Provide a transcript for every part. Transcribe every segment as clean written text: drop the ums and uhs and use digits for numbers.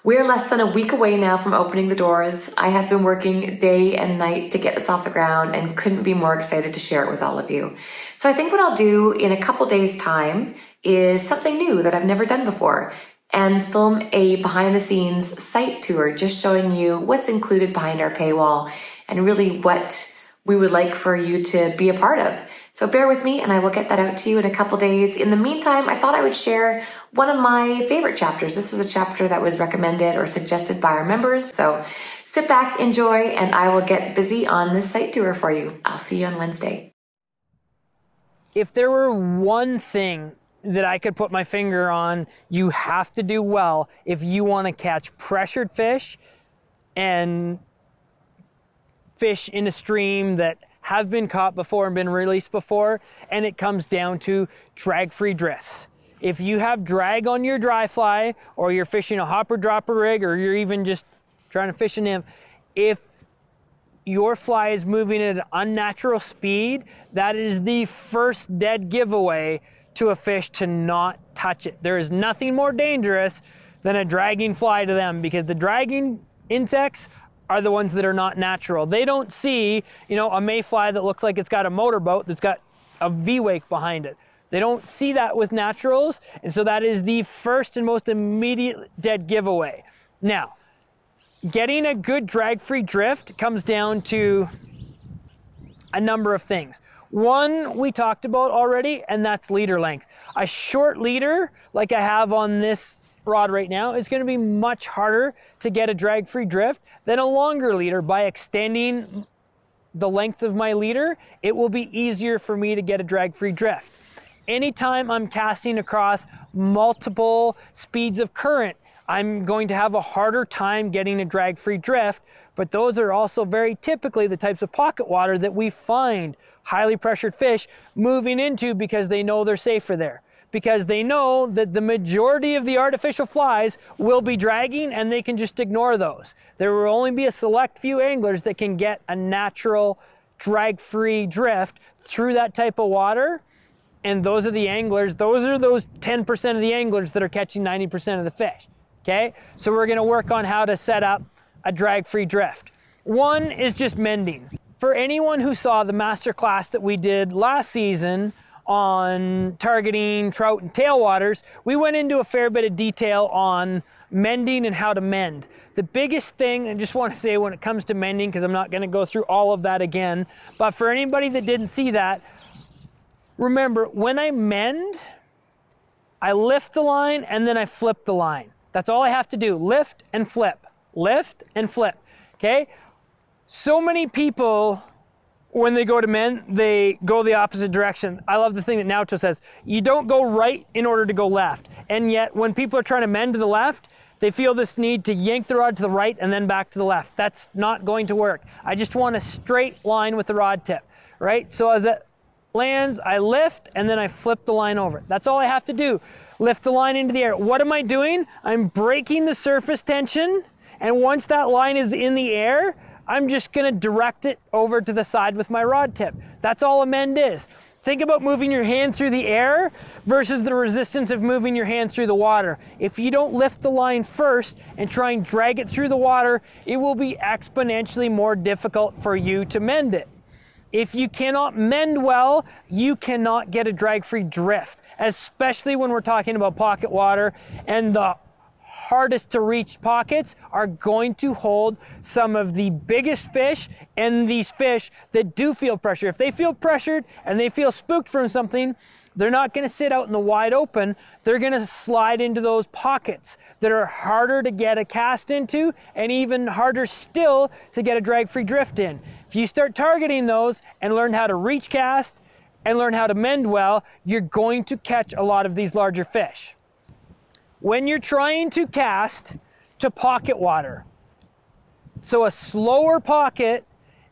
We're less than a week away now from opening the doors. I have been working day and night to get this off the ground and couldn't be more excited to share it with all of you. So I think what I'll do in a couple days' time is something new that I've never done before and film a behind the scenes site tour, just showing you what's included behind our paywall and really what we would like for you to be a part of. So bear with me and I will get that out to you in a couple days. In the meantime, I thought I would share one of my favorite chapters. This was a chapter that was recommended or suggested by our members. So sit back, enjoy, and I will get busy on this site tour for you. I'll see you on Wednesday. If there were one thing that I could put my finger on, you have to do well if you want to catch pressured fish and fish in a stream that have been caught before and been released before, and it comes down to drag-free drifts. If you have drag on your dry fly, or you're fishing a hopper dropper rig, or you're even just trying to fish a nymph, if your fly is moving at an unnatural speed, that is the first dead giveaway to a fish to not touch it. There is nothing more dangerous than a dragging fly to them, because the dragging insects are the ones that are not natural. They don't see, a mayfly that looks like it's got a motorboat that's got a V-wake behind it. They don't see that with naturals, and so that is the first and most immediate dead giveaway. Now, getting a good drag-free drift comes down to a number of things. One we talked about already, and that's leader length. A short leader, like I have on this rod right now, is going to be much harder to get a drag-free drift than a longer leader. By extending the length of my leader, it will be easier for me to get a drag-free drift. Anytime I'm casting across multiple speeds of current, I'm going to have a harder time getting a drag-free drift, but those are also very typically the types of pocket water that we find highly pressured fish moving into, because they know they're safer there. Because they know that the majority of the artificial flies will be dragging, and they can just ignore those. There will only be a select few anglers that can get a natural drag-free drift through that type of water, and those are the anglers. Those are those 10% of the anglers that are catching 90% of the fish. Okay, so we're going to work on how to set up a drag-free drift. One is just mending. For anyone who saw the master class that we did last season on targeting trout and tailwaters, we went into a fair bit of detail on mending and how to mend. The biggest thing, I just want to say when it comes to mending, because I'm not going to go through all of that again, but for anybody that didn't see that, remember, when I mend, I lift the line and then I flip the line. That's all I have to do. Lift and flip. Lift and flip. Okay? So many people, when they go to mend, they go the opposite direction. I love the thing that Nacho says, you don't go right in order to go left. And yet, when people are trying to mend to the left, they feel this need to yank the rod to the right and then back to the left. That's not going to work. I just want a straight line with the rod tip, right? So as it lands, I lift and then I flip the line over. That's all I have to do. Lift the line into the air. What am I doing? I'm breaking the surface tension, and once that line is in the air, I'm just going to direct it over to the side with my rod tip. That's all a mend is. Think about moving your hands through the air versus the resistance of moving your hands through the water. If you don't lift the line first and try and drag it through the water, it will be exponentially more difficult for you to mend it. If you cannot mend well, you cannot get a drag-free drift, especially when we're talking about pocket water, and the hardest to reach pockets are going to hold some of the biggest fish and these fish that do feel pressure. If they feel pressured and they feel spooked from something, they're not going to sit out in the wide open. They're going to slide into those pockets that are harder to get a cast into, and even harder still to get a drag-free drift in. If you start targeting those and learn how to reach cast and learn how to mend well, you're going to catch a lot of these larger fish. When you're trying to cast to pocket water, so a slower pocket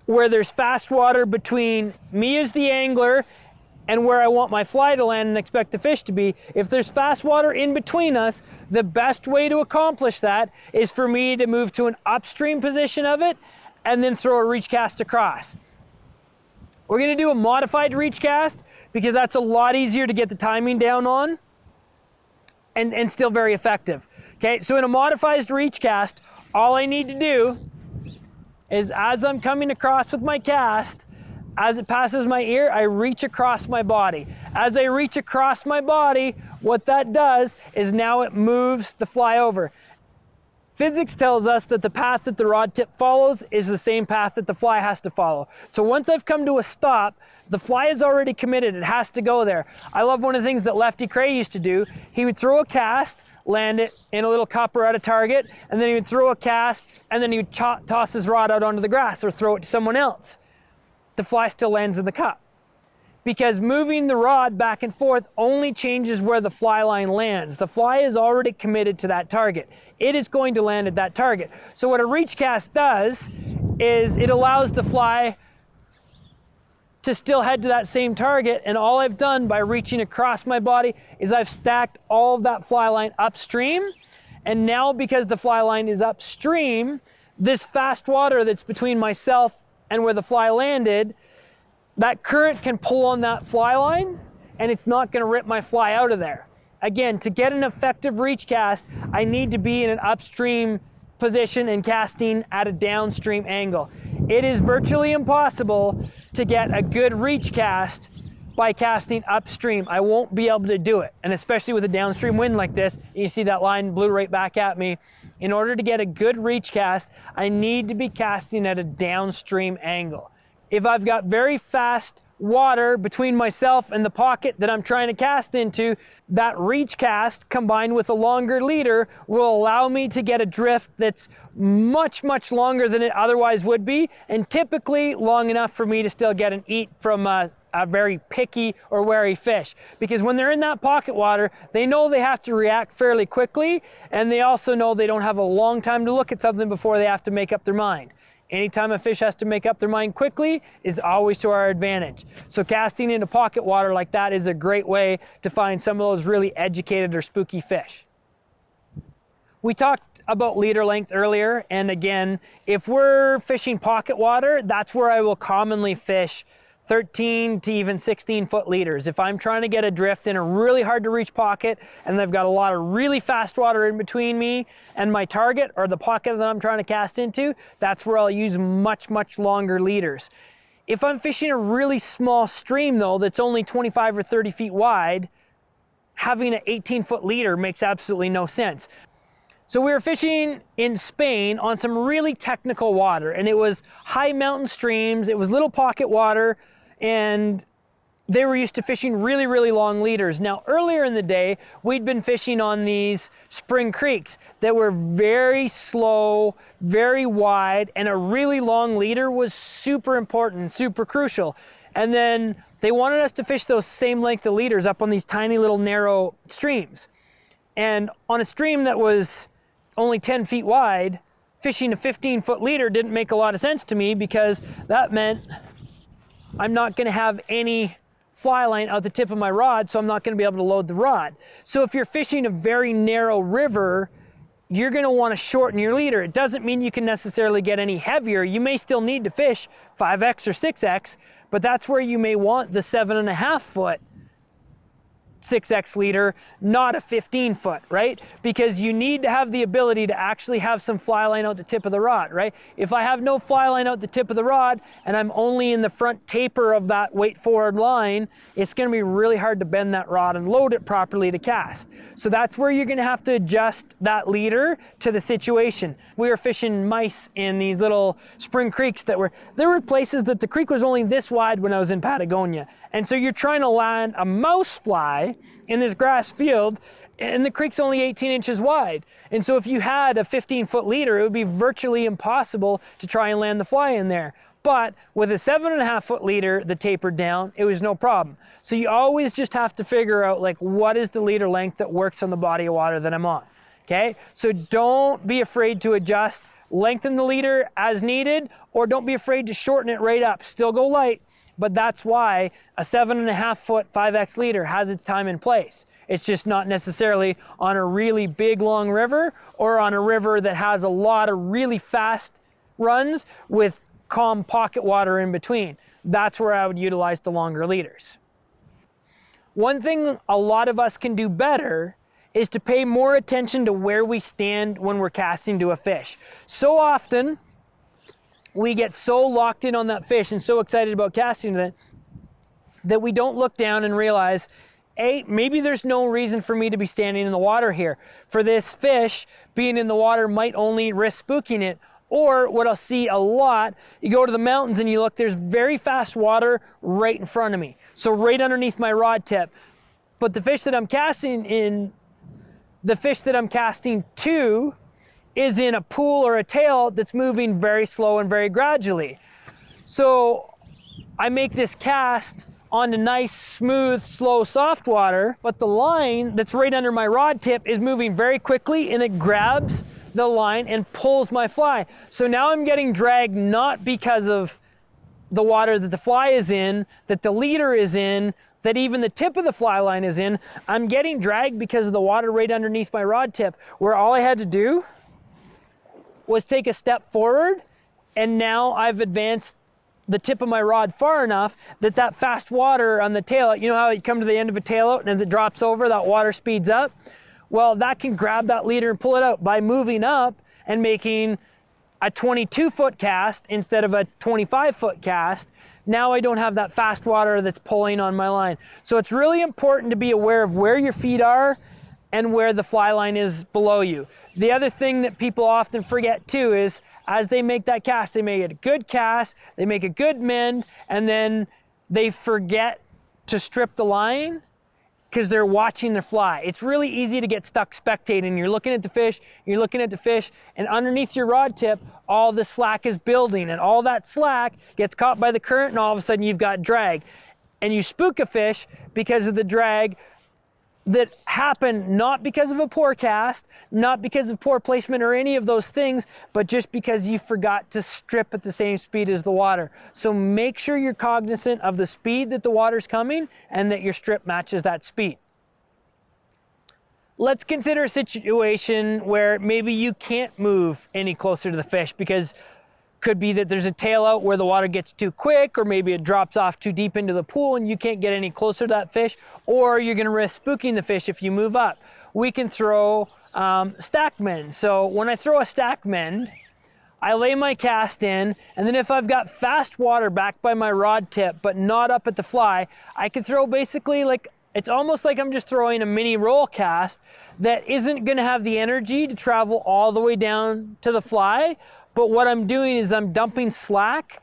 where there's fast water between me as the angler and where I want my fly to land and expect the fish to be, if there's fast water in between us, the best way to accomplish that is for me to move to an upstream position of it and then throw a reach cast across. We're gonna do a modified reach cast because that's a lot easier to get the timing down on and still very effective. Okay, so in a modified reach cast, all I need to do is, as I'm coming across with my cast, as it passes my ear, I reach across my body. As I reach across my body, what that does is now it moves the fly over. Physics tells us that the path that the rod tip follows is the same path that the fly has to follow. So once I've come to a stop, the fly is already committed. It has to go there. I love one of the things that Lefty Cray used to do. He would throw a cast, land it in a little cup or at a target, and then he would throw a cast, and then he would toss his rod out onto the grass or throw it to someone else. The fly still lands in the cup. Because moving the rod back and forth only changes where the fly line lands. The fly is already committed to that target. It is going to land at that target. So what a reach cast does is it allows the fly to still head to that same target, and all I've done by reaching across my body is I've stacked all of that fly line upstream, and now because the fly line is upstream, this fast water that's between myself and where the fly landed, that current can pull on that fly line and it's not going to rip my fly out of there. Again, to get an effective reach cast, I need to be in an upstream position and casting at a downstream angle. It is virtually impossible to get a good reach cast by casting upstream. I won't be able to do it. And especially with a downstream wind like this, you see that line blew right back at me. In order to get a good reach cast, I need to be casting at a downstream angle. If I've got very fast water between myself and the pocket that I'm trying to cast into, that reach cast combined with a longer leader will allow me to get a drift that's much, much longer than it otherwise would be, and typically long enough for me to still get an eat from a very picky or wary fish. Because when they're in that pocket water, they know they have to react fairly quickly, and they also know they don't have a long time to look at something before they have to make up their mind. Anytime a fish has to make up their mind quickly is always to our advantage. So casting into pocket water like that is a great way to find some of those really educated or spooky fish. We talked about leader length earlier, and again, if we're fishing pocket water, that's where I will commonly fish 13 to even 16 foot leaders. If I'm trying to get a drift in a really hard to reach pocket and I've got a lot of really fast water in between me and my target or the pocket that I'm trying to cast into, that's where I'll use much, much longer leaders. If I'm fishing a really small stream though, that's only 25 or 30 feet wide, having an 18-foot leader makes absolutely no sense. So we were fishing in Spain on some really technical water, and it was high mountain streams, it was little pocket water, and they were used to fishing really, really long leaders. Now, earlier in the day, we'd been fishing on these spring creeks that were very slow, very wide, and a really long leader was super important, super crucial. And then they wanted us to fish those same length of leaders up on these tiny little narrow streams. And on a stream that was only 10 feet wide, fishing a 15-foot leader didn't make a lot of sense to me, because that meant I'm not going to have any fly line out the tip of my rod, so I'm not going to be able to load the rod. So if you're fishing a very narrow river, you're going to want to shorten your leader. It doesn't mean you can necessarily get any heavier. You may still need to fish 5X or 6X, but that's where you may want the 7.5 foot 6X leader, not a 15-foot, right? Because you need to have the ability to actually have some fly line out the tip of the rod, right? If I have no fly line out the tip of the rod and I'm only in the front taper of that weight forward line, it's going to be really hard to bend that rod and load it properly to cast. So that's where you're going to have to adjust that leader to the situation. We were fishing mice in these little spring creeks there were places that the creek was only this wide when I was in Patagonia. And so you're trying to land a mouse fly in this grass field, and the creek's only 18 inches wide. And so if you had a 15-foot leader, it would be virtually impossible to try and land the fly in there. But with a 7.5-foot leader that tapered down, it was no problem. So you always just have to figure out, like, what is the leader length that works on the body of water that I'm on, okay? So don't be afraid to adjust, lengthen the leader as needed, or don't be afraid to shorten it right up. Still go light, but that's why a 7.5-foot 5X leader has its time and place. It's just not necessarily on a really big, long river, or on a river that has a lot of really fast runs with calm pocket water in between. That's where I would utilize the longer leaders. One thing a lot of us can do better is to pay more attention to where we stand when we're casting to a fish. So often, we get so locked in on that fish and so excited about casting that we don't look down and realize, maybe there's no reason for me to be standing in the water here. For this fish, being in the water might only risk spooking it. Or what I'll see a lot, you go to the mountains and you look, there's very fast water right in front of me. So right underneath my rod tip. But the fish that I'm casting to is in a pool or a tail that's moving very slow and very gradually. So I make this cast onto nice, smooth, slow, soft water, but the line that's right under my rod tip is moving very quickly, and it grabs the line and pulls my fly. So now I'm getting dragged not because of the water that the fly is in, that the leader is in, that even the tip of the fly line is in. I'm getting dragged because of the water right underneath my rod tip, where all I had to do was take a step forward, and now I've advanced the tip of my rod far enough that that fast water on the tail, you know how you come to the end of a tail out and as it drops over, that water speeds up? Well, that can grab that leader and pull it out by moving up and making a 22-foot cast instead of a 25-foot cast. Now I don't have that fast water that's pulling on my line. So it's really important to be aware of where your feet are and where the fly line is below you. The other thing that people often forget too is as they make that cast, they make a good cast, they make a good mend, and then they forget to strip the line because they're watching the fly. It's really easy to get stuck spectating. You're looking at the fish, and underneath your rod tip, all the slack is building, and all that slack gets caught by the current, and all of a sudden you've got drag. And you spook a fish because of the drag that happened not because of a poor cast, not because of poor placement or any of those things, but just because you forgot to strip at the same speed as the water. So make sure you're cognizant of the speed that the water's coming and that your strip matches that speed. Let's consider a situation where maybe you can't move any closer to the fish because could be that there's a tail out where the water gets too quick, or maybe it drops off too deep into the pool and you can't get any closer to that fish, or you're gonna risk spooking the fish if you move up. We can throw stack mend. So when I throw a stack mend, I lay my cast in, and then if I've got fast water back by my rod tip, but not up at the fly, I can throw basically like, it's almost like I'm just throwing a mini roll cast that isn't gonna have the energy to travel all the way down to the fly. But what I'm doing is I'm dumping slack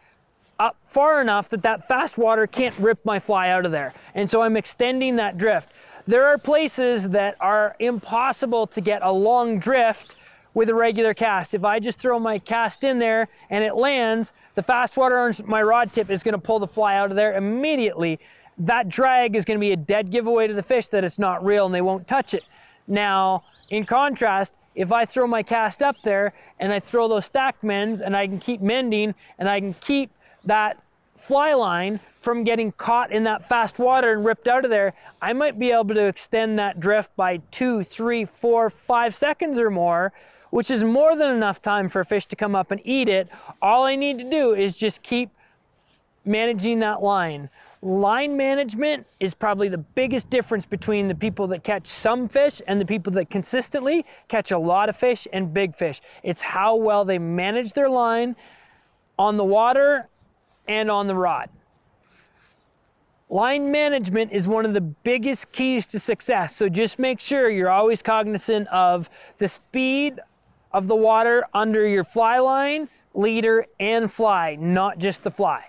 up far enough that that fast water can't rip my fly out of there. And so I'm extending that drift. There are places that are impossible to get a long drift with a regular cast. If I just throw my cast in there and it lands, the fast water on my rod tip is gonna pull the fly out of there immediately. That drag is gonna be a dead giveaway to the fish that it's not real and they won't touch it. Now, in contrast, if I throw my cast up there and I throw those stack mends and I can keep mending and I can keep that fly line from getting caught in that fast water and ripped out of there, I might be able to extend that drift by 2, 3, 4, 5 seconds or more, which is more than enough time for a fish to come up and eat it. All I need to do is just keep managing that line. Line management is probably the biggest difference between the people that catch some fish and the people that consistently catch a lot of fish and big fish. It's how well they manage their line on the water and on the rod. Line management is one of the biggest keys to success. So just make sure you're always cognizant of the speed of the water under your fly line, leader, and fly, not just the fly.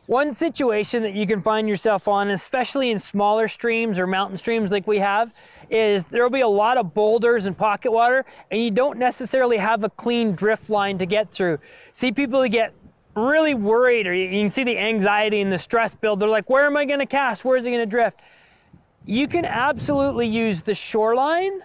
One situation that you can find yourself on, especially in smaller streams or mountain streams like we have, is there'll be a lot of boulders and pocket water, and you don't necessarily have a clean drift line to get through. See people who get really worried, or you can see the anxiety and the stress build. They're like, where am I gonna cast? Where is it gonna drift? You can absolutely use the shoreline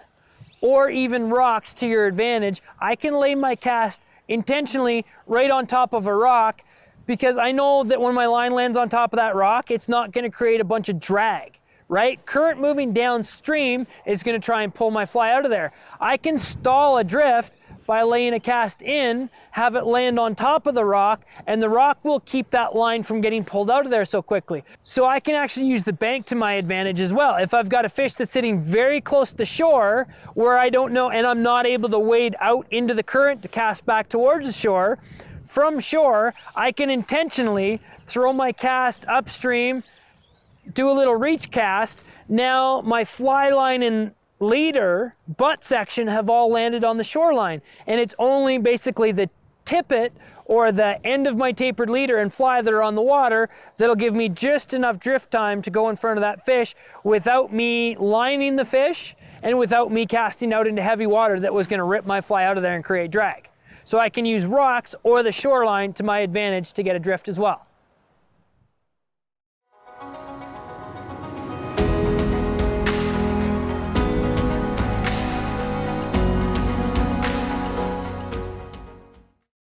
or even rocks to your advantage. I can lay my cast intentionally right on top of a rock because I know that when my line lands on top of that rock, it's not gonna create a bunch of drag, right? Current moving downstream is gonna try and pull my fly out of there. I can stall a drift by laying a cast in, have it land on top of the rock, and the rock will keep that line from getting pulled out of there so quickly. So I can actually use the bank to my advantage as well. If I've got a fish that's sitting very close to shore where I don't know, and I'm not able to wade out into the current to cast back towards the shore, from shore, I can intentionally throw my cast upstream, do a little reach cast. Now my fly line and leader butt section have all landed on the shoreline, and it's only basically the tippet or the end of my tapered leader and fly that are on the water that'll give me just enough drift time to go in front of that fish without me lining the fish and without me casting out into heavy water that was going to rip my fly out of there and create drag. So I can use rocks or the shoreline to my advantage to get a drift as well.